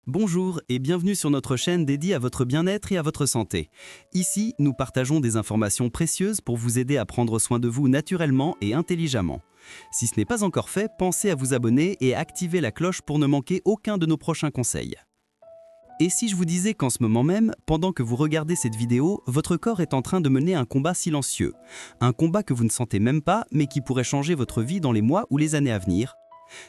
Bonjour et bienvenue sur notre chaîne dédiée à votre bien-être et à votre santé. Ici, nous partageons des informations précieuses pour vous aider à prendre soin de vous naturellement et intelligemment. Si ce n'est pas encore fait, pensez à vous abonner et à activer la cloche pour ne manquer aucun de nos prochains conseils. Et si je vous disais qu'en ce moment même, pendant que vous regardez cette vidéo, votre corps est en train de mener un combat silencieux. Un combat que vous ne sentez même pas, mais qui pourrait changer votre vie dans les mois ou les années à venir.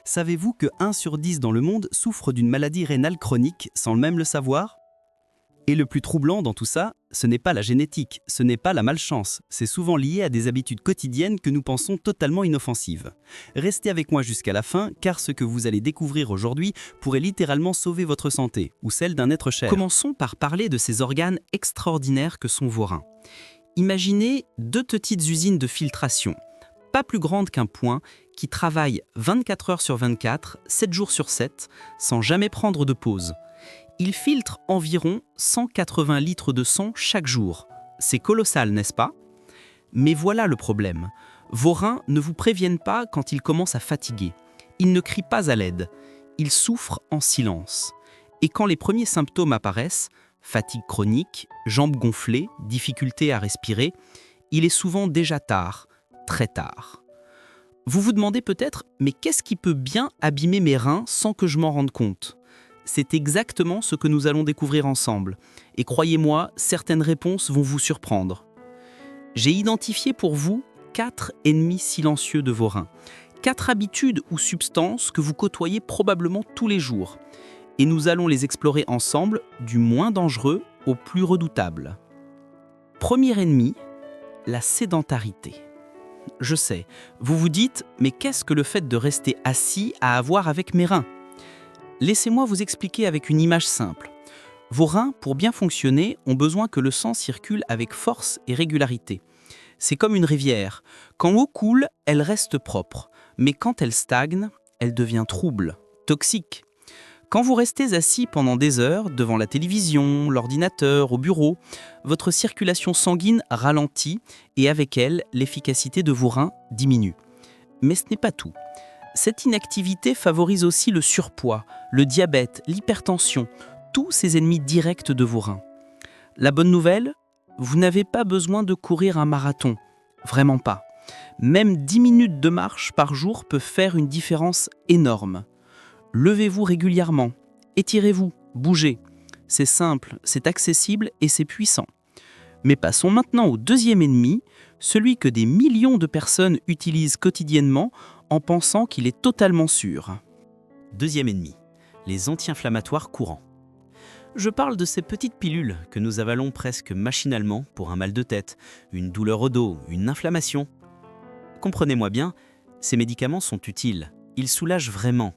Savez-vous que 1 sur 10 dans le monde souffre d'une maladie rénale chronique sans même le savoir? Et le plus troublant dans tout ça, ce n'est pas la génétique, ce n'est pas la malchance, c'est souvent lié à des habitudes quotidiennes que nous pensons totalement inoffensives. Restez avec moi jusqu'à la fin, car ce que vous allez découvrir aujourd'hui pourrait littéralement sauver votre santé, ou celle d'un être cher. Commençons par parler de ces organes extraordinaires que sont vos reins. Imaginez deux petites usines de filtration, pas plus grandes qu'un point, qui travaillent 24 heures sur 24, 7 jours sur 7, sans jamais prendre de pause. Ils filtrent environ 180 litres de sang chaque jour. C'est colossal, n'est-ce pas? Mais voilà le problème. Vos reins ne vous préviennent pas quand ils commencent à fatiguer. Ils ne crient pas à l'aide. Ils souffrent en silence. Et quand les premiers symptômes apparaissent, fatigue chronique, jambes gonflées, difficulté à respirer, il est souvent déjà tard, très tard. Vous vous demandez peut-être, mais qu'est-ce qui peut bien abîmer mes reins sans que je m'en rende compte? C'est exactement ce que nous allons découvrir ensemble. Et croyez-moi, certaines réponses vont vous surprendre. J'ai identifié pour vous 4 ennemis silencieux de vos reins. 4 habitudes ou substances que vous côtoyez probablement tous les jours. Et nous allons les explorer ensemble, du moins dangereux au plus redoutable. Premier ennemi, la sédentarité. Je sais, vous vous dites, mais qu'est-ce que le fait de rester assis a à voir avec mes reins? Laissez-moi vous expliquer avec une image simple. Vos reins, pour bien fonctionner, ont besoin que le sang circule avec force et régularité. C'est comme une rivière. Quand l'eau coule, elle reste propre. Mais quand elle stagne, elle devient trouble, toxique. Quand vous restez assis pendant des heures, devant la télévision, l'ordinateur, au bureau, votre circulation sanguine ralentit et avec elle, l'efficacité de vos reins diminue. Mais ce n'est pas tout. Cette inactivité favorise aussi le surpoids, le diabète, l'hypertension, tous ces ennemis directs de vos reins. La bonne nouvelle, vous n'avez pas besoin de courir un marathon, vraiment pas. Même 10 minutes de marche par jour peuvent faire une différence énorme. Levez-vous régulièrement, étirez-vous, bougez. C'est simple, c'est accessible et c'est puissant. Mais passons maintenant au deuxième ennemi, celui que des millions de personnes utilisent quotidiennement en pensant qu'il est totalement sûr. Deuxième ennemi, les anti-inflammatoires courants. Je parle de ces petites pilules que nous avalons presque machinalement pour un mal de tête, une douleur au dos, une inflammation. Comprenez-moi bien, ces médicaments sont utiles, ils soulagent vraiment.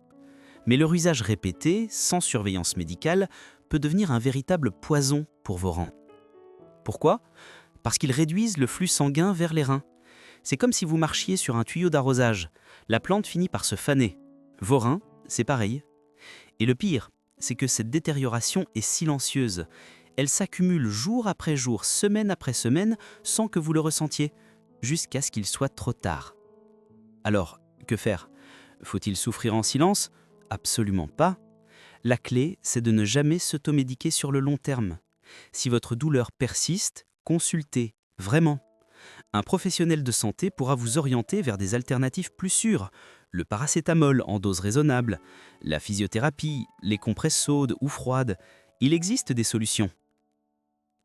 Mais leur usage répété, sans surveillance médicale, peut devenir un véritable poison pour vos reins. Pourquoi? Parce qu'ils réduisent le flux sanguin vers les reins. C'est comme si vous marchiez sur un tuyau d'arrosage. La plante finit par se faner. Vos reins, c'est pareil. Et le pire, c'est que cette détérioration est silencieuse. Elle s'accumule jour après jour, semaine après semaine, sans que vous le ressentiez, jusqu'à ce qu'il soit trop tard. Alors, que faire? Faut-il souffrir en silence? Absolument pas. La clé, c'est de ne jamais s'automédiquer sur le long terme. Si votre douleur persiste, consultez, vraiment. Un professionnel de santé pourra vous orienter vers des alternatives plus sûres. Le paracétamol en dose raisonnable, la physiothérapie, les compresses chaudes ou froides. Il existe des solutions.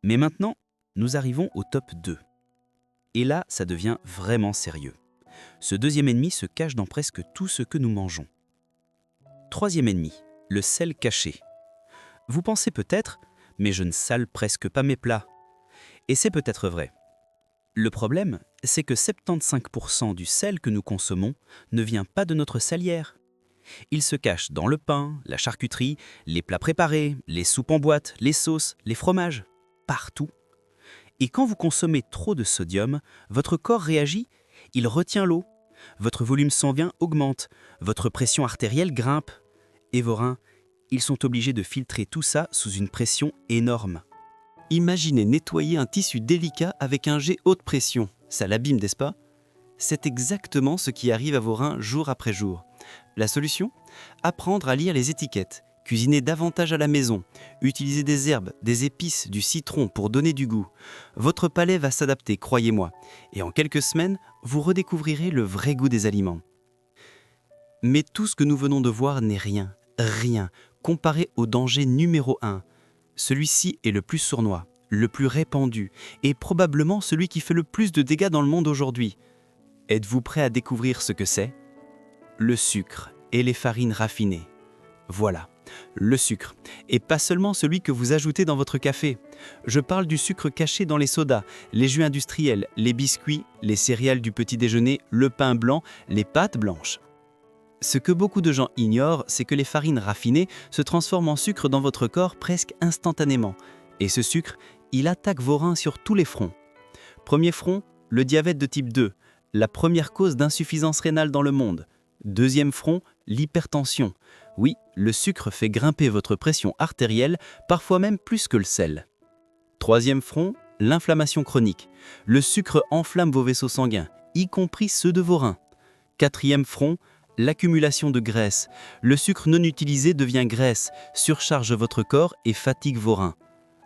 Mais maintenant, nous arrivons au top 2. Et là, ça devient vraiment sérieux. Ce deuxième ennemi se cache dans presque tout ce que nous mangeons. Troisième ennemi, le sel caché. Vous pensez peut-être, mais je ne sale presque pas mes plats. Et c'est peut-être vrai. Le problème, c'est que 75% du sel que nous consommons ne vient pas de notre salière. Il se cache dans le pain, la charcuterie, les plats préparés, les soupes en boîte, les sauces, les fromages, partout. Et quand vous consommez trop de sodium, votre corps réagit, il retient l'eau, votre volume sanguin augmente, votre pression artérielle grimpe. Et vos reins, ils sont obligés de filtrer tout ça sous une pression énorme. Imaginez nettoyer un tissu délicat avec un jet haute pression. Ça l'abîme, n'est-ce pas? C'est exactement ce qui arrive à vos reins jour après jour. La solution? Apprendre à lire les étiquettes. Cuisinez davantage à la maison. Utilisez des herbes, des épices, du citron pour donner du goût. Votre palais va s'adapter, croyez-moi. Et en quelques semaines, vous redécouvrirez le vrai goût des aliments. Mais tout ce que nous venons de voir n'est rien, comparé au danger numéro 1. Celui-ci est le plus sournois, le plus répandu et probablement celui qui fait le plus de dégâts dans le monde aujourd'hui. Êtes-vous prêt à découvrir ce que c'est ? Le sucre et les farines raffinées. Voilà, le sucre, et pas seulement celui que vous ajoutez dans votre café. Je parle du sucre caché dans les sodas, les jus industriels, les biscuits, les céréales du petit déjeuner, le pain blanc, les pâtes blanches. Ce que beaucoup de gens ignorent, c'est que les farines raffinées se transforment en sucre dans votre corps presque instantanément. Et ce sucre, il attaque vos reins sur tous les fronts. Premier front, le diabète de type 2, la première cause d'insuffisance rénale dans le monde. Deuxième front, l'hypertension. Oui, le sucre fait grimper votre pression artérielle, parfois même plus que le sel. Troisième front, l'inflammation chronique. Le sucre enflamme vos vaisseaux sanguins, y compris ceux de vos reins. Quatrième front, l'accumulation de graisse. Le sucre non utilisé devient graisse, surcharge votre corps et fatigue vos reins.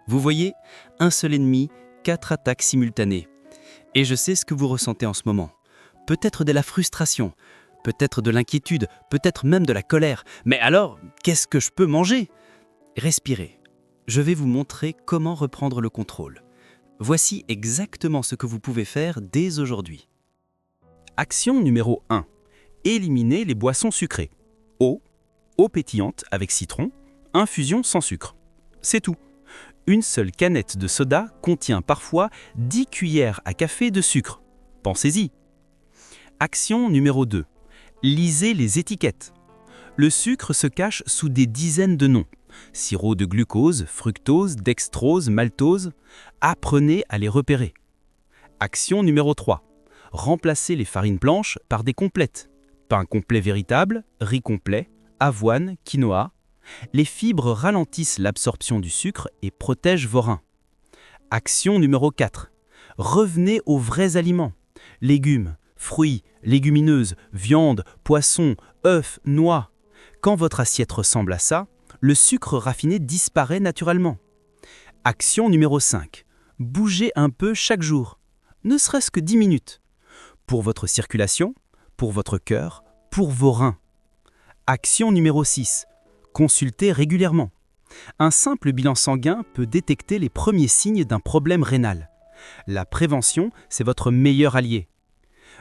Vous voyez, un seul ennemi, 4 attaques simultanées. Et je sais ce que vous ressentez en ce moment. Peut-être de la frustration, peut-être de l'inquiétude, peut-être même de la colère. Mais alors, qu'est-ce que je peux manger ? Respirez. Je vais vous montrer comment reprendre le contrôle. Voici exactement ce que vous pouvez faire dès aujourd'hui. Action numéro 1. Éliminez les boissons sucrées. Eau pétillante avec citron, infusion sans sucre. C'est tout. Une seule canette de soda contient parfois 10 cuillères à café de sucre. Pensez-y. Action numéro 2. Lisez les étiquettes. Le sucre se cache sous des dizaines de noms. Sirop de glucose, fructose, dextrose, maltose. Apprenez à les repérer. Action numéro 3. Remplacez les farines blanches par des complètes. Pain complet véritable, riz complet, avoine, quinoa. Les fibres ralentissent l'absorption du sucre et protègent vos reins. Action numéro 4. Revenez aux vrais aliments. Légumes, fruits, légumineuses, viande, poissons, œufs, noix. Quand votre assiette ressemble à ça, le sucre raffiné disparaît naturellement. Action numéro 5. Bougez un peu chaque jour, ne serait-ce que 10 minutes. Pour votre circulation, pour votre cœur, pour vos reins. Action numéro 6. Consultez régulièrement. Un simple bilan sanguin peut détecter les premiers signes d'un problème rénal. La prévention, c'est votre meilleur allié.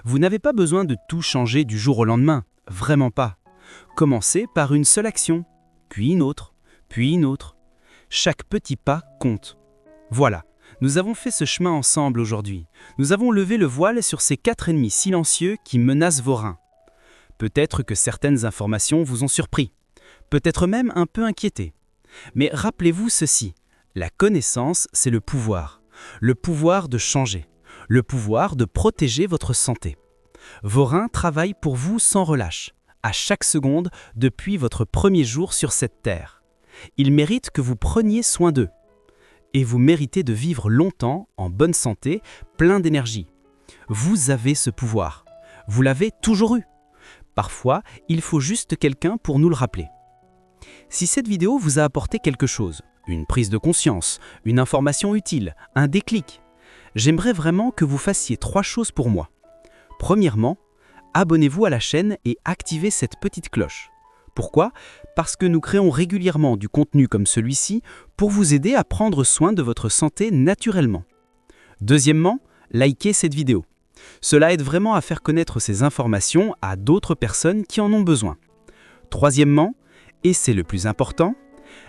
Vous n'avez pas besoin de tout changer du jour au lendemain, vraiment pas. Commencez par une seule action, puis une autre, puis une autre. Chaque petit pas compte. Voilà, nous avons fait ce chemin ensemble aujourd'hui. Nous avons levé le voile sur ces 4 ennemis silencieux qui menacent vos reins. Peut-être que certaines informations vous ont surpris, peut-être même un peu inquiété. Mais rappelez-vous ceci, la connaissance, c'est le pouvoir de changer, le pouvoir de protéger votre santé. Vos reins travaillent pour vous sans relâche, à chaque seconde depuis votre premier jour sur cette terre. Ils méritent que vous preniez soin d'eux. Et vous méritez de vivre longtemps, en bonne santé, plein d'énergie. Vous avez ce pouvoir. Vous l'avez toujours eu. Parfois, il faut juste quelqu'un pour nous le rappeler. Si cette vidéo vous a apporté quelque chose, une prise de conscience, une information utile, un déclic, j'aimerais vraiment que vous fassiez 3 choses pour moi. Premièrement, abonnez-vous à la chaîne et activez cette petite cloche. Pourquoi ? Parce que nous créons régulièrement du contenu comme celui-ci pour vous aider à prendre soin de votre santé naturellement. Deuxièmement, likez cette vidéo. Cela aide vraiment à faire connaître ces informations à d'autres personnes qui en ont besoin. Troisièmement, et c'est le plus important,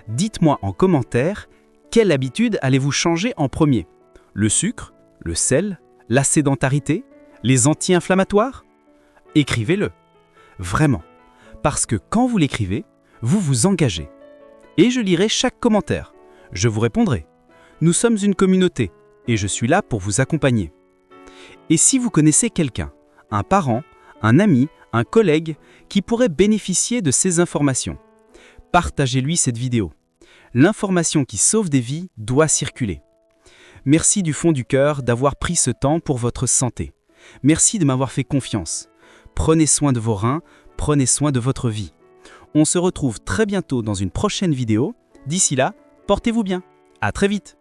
dites-moi en commentaire quelle habitude allez-vous changer en premier ? Le sucre, le sel, la sédentarité, les anti-inflammatoires ? Écrivez-le. Vraiment. Parce que quand vous l'écrivez, vous vous engagez. Et je lirai chaque commentaire. Je vous répondrai. Nous sommes une communauté et je suis là pour vous accompagner. Et si vous connaissez quelqu'un, un parent, un ami, un collègue qui pourrait bénéficier de ces informations, partagez-lui cette vidéo. L'information qui sauve des vies doit circuler. Merci du fond du cœur d'avoir pris ce temps pour votre santé. Merci de m'avoir fait confiance. Prenez soin de vos reins, prenez soin de votre vie. On se retrouve très bientôt dans une prochaine vidéo. D'ici là, portez-vous bien. À très vite.